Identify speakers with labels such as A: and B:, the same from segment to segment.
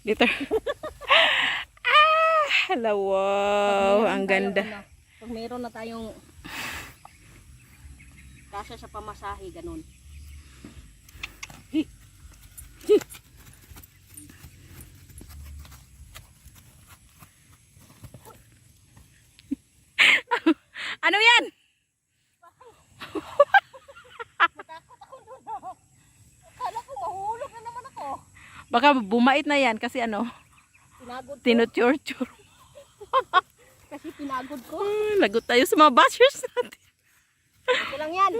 A: Liter. Hala, wow. Ang ganda.
B: Pag mayroon na tayong kasya sa pamasahe, ganun.
A: Ano yan?
B: Matakot ako doon. Akala ko mahulog na naman ako.
A: Baka bumait na yan kasi ano,
B: Pinagod ko.
A: tinuture-ture.
B: Kasi pinagod ko.
A: Lagot tayo sa mga bashers natin.
B: Ito lang yan.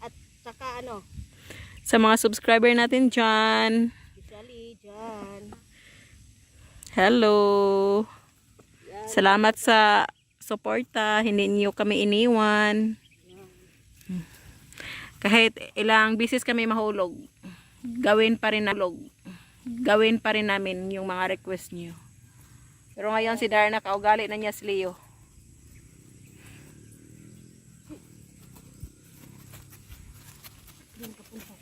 B: At saka ano,
A: Sa mga subscriber natin dyan.
B: especially dyan.
A: Hello.
B: Yan.
A: Salamat sa suporta. Hindi niyo kami iniwan. Kahit ilang bisis kami mahulog, gawin pa rin namin yung mga request niyo. Pero ngayon si Darna, kaugali na niya si Leo.
B: Doon ka punta.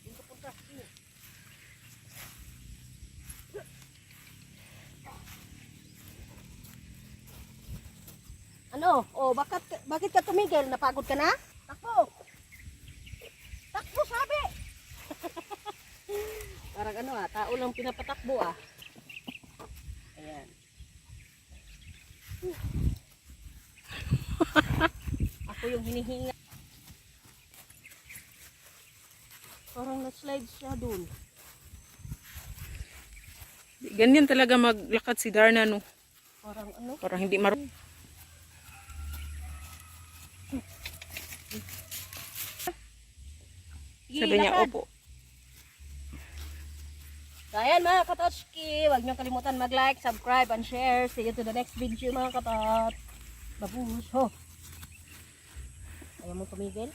B: Doon ka punta. Ano? Oh, bakit ka tumigil? Napagod ka na? Takbo! Takbo, sabi! Parang ano tao lang pinapatakbo Ayan. Ako yung hinihinga. Parang na-slide siya dun.
A: Ganyan talaga maglakad si Darna, no.
B: Parang ano?
A: Parang hindi marunong. Sabi niya,
B: lakad.
A: opo.
B: So ayan mga katotski, huwag niyo kalimutan mag-like, subscribe, and share. See you to the next video mga katot. Babus, ho. Ayaw mo tumigil?